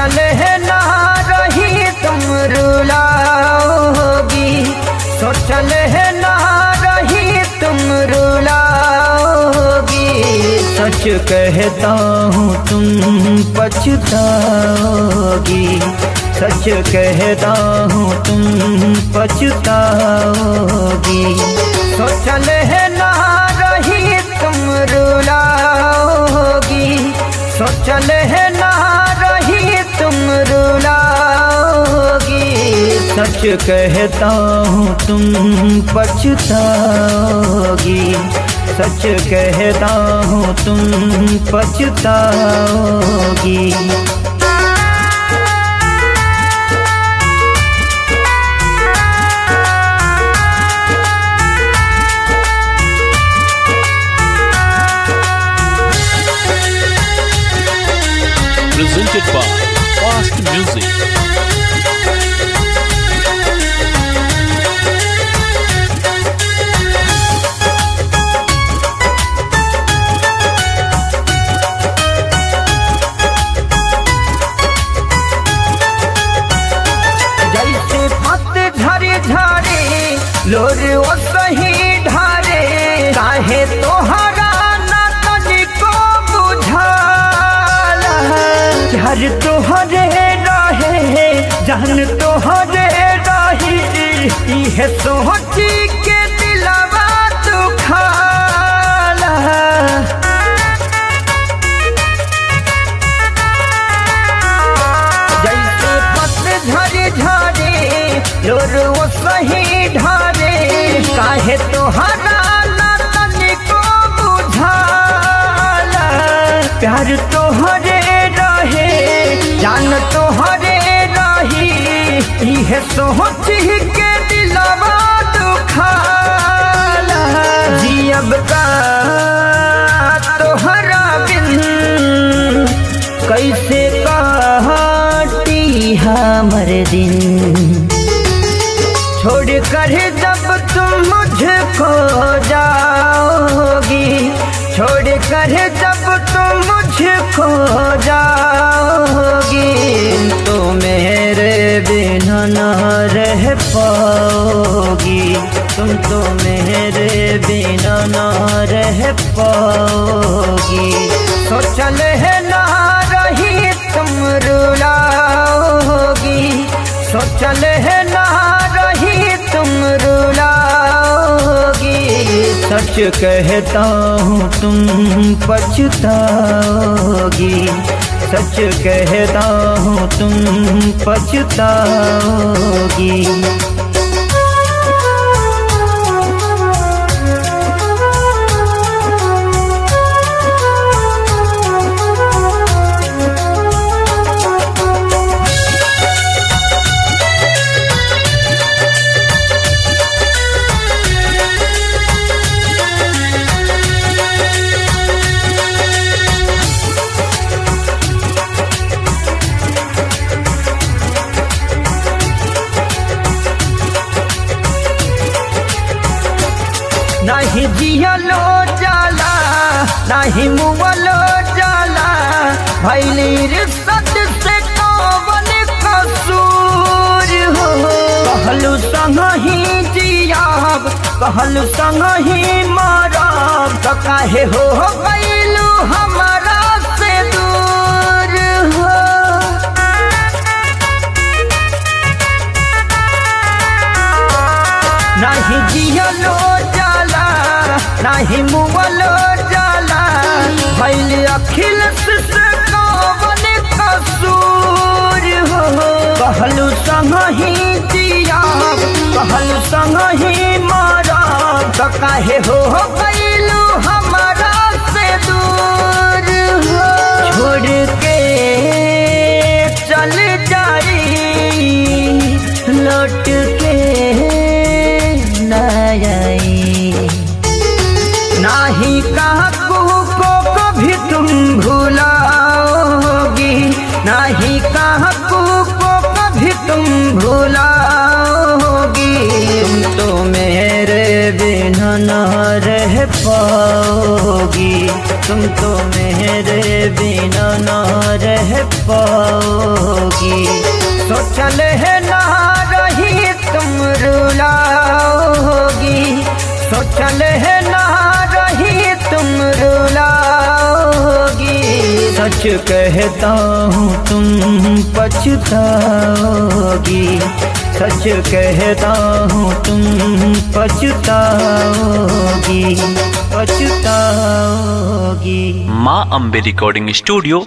सोचल है ना रही तुम रुलाओगी, सोचल है ना रही तुम रुलाओगी। सच कहता हूँ तुम पछताओगी, सच कहता हूँ तुम पछताओगी। सोचल है ना रही तुम रुलाओगी, सोचल है ना रही तुम रुलाओगी। सच कहता हूँ तुम पछताओगी, सच कहता हूँ तुम पछताओगी। Presented by Fast Music. जैसे पतझड़ झारे लोर ओ सही ढारे, काहे तोहरा ना तनिको बुझाला। प्यार तोहरे रहे जान तोहरे रही, इहे सोची के दिलवा दुखाला। जैसे पतझड़ झारे लोर वो सही ढारे, काहे तोहरा ना तनिको बुझाला। प्यार तोहरे रहे जान तोहरे रही, इहे सोची के दिलवा दुखाला। जियब का तोहरा बिन कैसे काटी हमर दिन, छोड़ कर जब तुम मुझको जाओगी, छोड़ कर जब तुम मुझको जाओगी। तो मेरे बिना न रह पाओगी, तुम तो मेरे बिना न रह पाओगी। सोचल है ना रही तुम रुलाओगी, सोचल है ना रही तुम रुलाओगी। सच कहता हूँ तुम पछताओगी, सच कहता हूँ तुम पछताओगी। नहीं जियलो जाला नहीं मुवलो जाला, भैली रिश्त से कौन कसूर हो। कहलू संग ही जियाब कहलू संग ही मरब, तो काहे हो गइलू हमारा से दूर हो। नहीं जियलो जाला नहीं मुवलो जाला, भइल अखिलेश से कौन कसूर हो। कहलू संग ही जियाब कहलू संग ही मरब, तो काहे हो गइलू हमारा से दूर हो। छोड़ के चल जाई लौट के नहीं काकू को कभी तुम भूलाओगी, नहीं काकू को कभी तुम भूलाओगी। तुम तो मेरे बिना न रह पाओगी, तुम तो मेरे बिना ना रह पाओगी। सोचल है ना रही तुम रुलाओगी, सोचल है ना रही तुम रुलाओगी। सच कहता हूँ तुम पछताओगी, सच कहता हूँ तुम पछताओगी, पछताओगी। माँ अम्बे रिकॉर्डिंग स्टूडियो